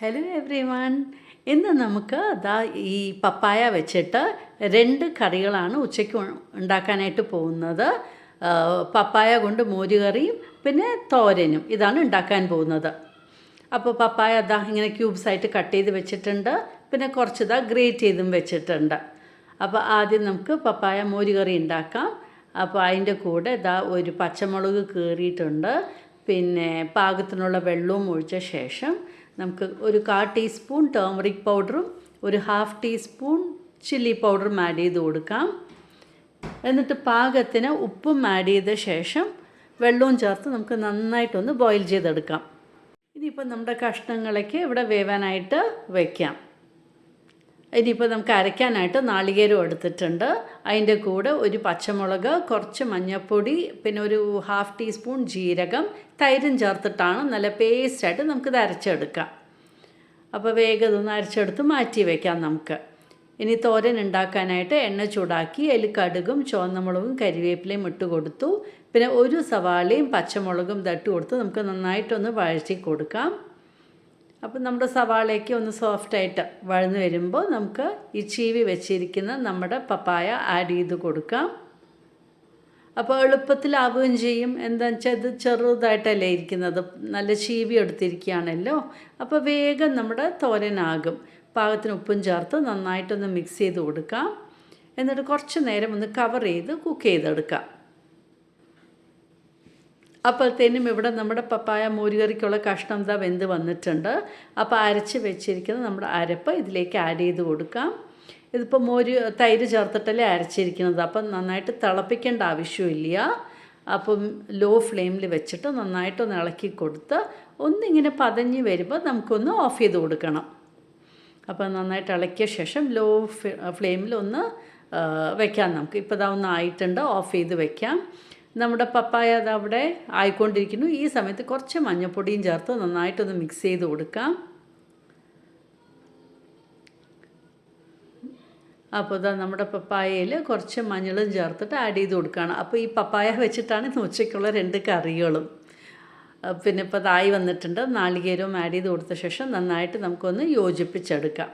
Hello every one. ഇന്ന് നമുക്ക് ഈ പപ്പായ വെച്ചിട്ട് 2 കറികളാണ് ഉച്ചയ്ക്ക് ഉണ്ടാക്കാനായിട്ട് പോകുന്നത്. പപ്പായ കൊണ്ട് മോരുകറിയും പിന്നെ തോരനും ഇതാണ് ഉണ്ടാക്കാൻ പോകുന്നത്. അപ്പോൾ പപ്പായ ഇങ്ങനെ ക്യൂബ്സായിട്ട് കട്ട് ചെയ്ത് വെച്ചിട്ടുണ്ട്. പിന്നെ കുറച്ച് ഗ്രേറ്റ് ചെയ്തും വെച്ചിട്ടുണ്ട്. അപ്പോൾ ആദ്യം നമുക്ക് പപ്പായ മോരുകറി ഉണ്ടാക്കാം. അപ്പോൾ അതിൻ്റെ കൂടെ ഒരു പച്ചമുളക് കീറിയിട്ടുണ്ട്. പിന്നെ പാകത്തിനുള്ള വെള്ളവും ഒഴിച്ച ശേഷം നമുക്ക് ഒരു 1/4 ടീസ്പൂൺ ടേമറിക് പൗഡറും ഒരു 1/2 ടീസ്പൂൺ ചില്ലി പൗഡറും ആഡ് ചെയ്ത് കൊടുക്കാം. എന്നിട്ട് പാകത്തിന് ഉപ്പും ആഡ് ചെയ്ത ശേഷം വെള്ളവും ചേർത്ത് നമുക്ക് നന്നായിട്ടൊന്ന് ബോയിൽ ചെയ്തെടുക്കാം. ഇനിയിപ്പോൾ നമ്മുടെ കഷ്ണങ്ങളൊക്കെ ഇവിടെ വേവാനായിട്ട് വയ്ക്കാം. ഇനിയിപ്പോൾ നമുക്ക് അരയ്ക്കാനായിട്ട് നാളികേരം എടുത്തിട്ടുണ്ട്. അതിൻ്റെ കൂടെ ഒരു പച്ചമുളക്, കുറച്ച് മഞ്ഞൾപ്പൊടി, പിന്നെ ഒരു 1/2 ടീസ്പൂൺ ജീരകം, തൈരും ചേർത്തിട്ടാണ് നല്ല പേസ്റ്റായിട്ട് നമുക്കിത് അരച്ചെടുക്കാം. അപ്പോൾ വേഗം ഇതൊന്ന് അരച്ചെടുത്ത് മാറ്റി വയ്ക്കാം നമുക്ക്. ഇനി തോരൻ ഉണ്ടാക്കാനായിട്ട് എണ്ണ ചൂടാക്കി അതിൽ കടുകും ചുവന്ന മുളകും കരിവേപ്പിലയും ഇട്ട് കൊടുത്തു. പിന്നെ ഒരു സവാളയും പച്ചമുളകും തട്ട് കൊടുത്ത് നമുക്ക് നന്നായിട്ടൊന്ന് വഴറ്റി കൊടുക്കാം. അപ്പോൾ നമ്മുടെ സവാളയൊക്കെ ഒന്ന് സോഫ്റ്റായിട്ട് വഴന്ന് വരുമ്പോൾ നമുക്ക് ഈ ചീവി വെച്ചിരിക്കുന്ന നമ്മുടെ പപ്പായ ആഡ് ചെയ്ത് കൊടുക്കാം. അപ്പോൾ എളുപ്പത്തിലാവുകയും ചെയ്യും. എന്താണെന്ന് വെച്ചാൽ ഇത് ചെറുതായിട്ടല്ലേ ഇരിക്കുന്നത്, നല്ല ചീവി എടുത്തിരിക്കുകയാണല്ലോ. അപ്പോൾ വേഗം നമ്മുടെ തോരനാകും. പാകത്തിന് ഉപ്പും ചേർത്ത് നന്നായിട്ടൊന്ന് മിക്സ് ചെയ്ത് കൊടുക്കാം. എന്നിട്ട് കുറച്ച് നേരം ഒന്ന് കവർ ചെയ്ത് കുക്ക് ചെയ്തെടുക്കാം. അപ്പോഴത്തേനും ഇവിടെ നമ്മുടെ പപ്പായ മോരുകറിക്കുള്ള കഷ്ണം വെന്ത് വന്നിട്ടുണ്ട്. അപ്പോൾ അരച്ച് വെച്ചിരിക്കുന്ന നമ്മുടെ അരപ്പ് ഇതിലേക്ക് ആഡ് ചെയ്ത് കൊടുക്കാം. ഇതിപ്പോൾ തൈര് ചേർത്തിട്ടല്ലേ അരച്ചിരിക്കുന്നത്. അപ്പം നന്നായിട്ട് തിളപ്പിക്കേണ്ട ആവശ്യമില്ല. അപ്പം ലോ ഫ്ലെയിമിൽ വെച്ചിട്ട് നന്നായിട്ടൊന്ന് ഇളക്കി കൊടുത്ത് ഒന്നിങ്ങനെ പതഞ്ഞ് വരുമ്പോൾ നമുക്കൊന്ന് ഓഫ് ചെയ്ത് കൊടുക്കണം. അപ്പോൾ നന്നായിട്ട് ഇളക്കിയ ശേഷം ലോ ഫ്ലെയിമിൽ ഒന്ന് വയ്ക്കാം നമുക്ക്. ഇപ്പോൾ ഒന്ന് ആയിട്ടുണ്ട്, ഓഫ് ചെയ്ത് വയ്ക്കാം. നമ്മുടെ പപ്പായ അവിടെ ആയിക്കൊണ്ടിരിക്കുന്നു. ഈ സമയത്ത് കുറച്ച് മഞ്ഞൾപ്പൊടിയും ചേർത്ത് നന്നായിട്ടൊന്ന് മിക്സ് ചെയ്ത് കൊടുക്കാം. അപ്പോൾ നമ്മുടെ പപ്പായയിൽ കുറച്ച് മഞ്ഞളും ചേർത്തിട്ട് ആഡ് ചെയ്ത് കൊടുക്കുകയാണ്. അപ്പോൾ ഈ പപ്പായ വെച്ചിട്ടാണ് ഉച്ചയ്ക്കുള്ള 2 കറികളും. പിന്നെ ഇപ്പോൾ അതായി വന്നിട്ടുണ്ട്. നാളികേരവും ആഡ് ചെയ്ത് കൊടുത്ത ശേഷം നന്നായിട്ട് നമുക്കൊന്ന് യോജിപ്പിച്ചെടുക്കാം.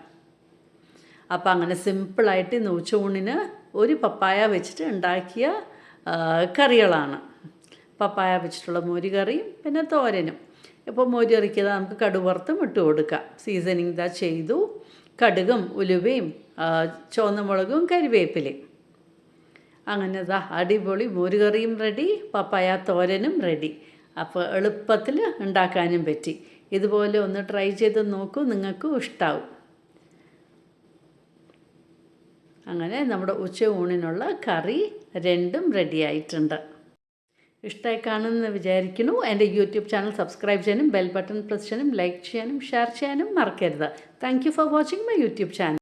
അപ്പോൾ അങ്ങനെ സിമ്പിളായിട്ട് ഇന്ന് ഉച്ചയൂണിന് ഒരു പപ്പായ വെച്ചിട്ട് ഉണ്ടാക്കിയ കറികളാണ്. പപ്പായ വെച്ചിട്ടുള്ള മോരുകറിയും പിന്നെ തോരനും. ഇപ്പോൾ മോരുകറിക്ക് നമുക്ക് കടുക് വറുത്തും ഇട്ട് കൊടുക്കാം. സീസണിങ് ചെയ്തു. കടുകും ഉലുവയും ചുവന്ന മുളകും കരിവേപ്പിലയും. അങ്ങനെ അടിപൊളി മോരുകറിയും റെഡി, പപ്പായ തോരനും റെഡി. അപ്പോൾ എളുപ്പത്തിൽ ഉണ്ടാക്കാനും പറ്റി. ഇതുപോലെ ഒന്ന് ട്രൈ ചെയ്ത് നോക്കൂ, നിങ്ങൾക്കും ഇഷ്ടാവും. അങ്ങനെ നമ്മുടെ ഉച്ചയൂണിനുള്ള കറി 2ഉം റെഡി ആയിട്ടുണ്ട്. ഇഷ്ടമായി കാണുമെന്ന് വിചാരിക്കുന്നു. എൻ്റെ യൂട്യൂബ് ചാനൽ സബ്സ്ക്രൈബ് ചെയ്യാനും ബെൽ ബട്ടൺ പ്രസ് ചെയ്യാനും ലൈക്ക് ചെയ്യാനും ഷെയർ ചെയ്യാനും മറക്കരുത്. Thank you for watching my YouTube channel.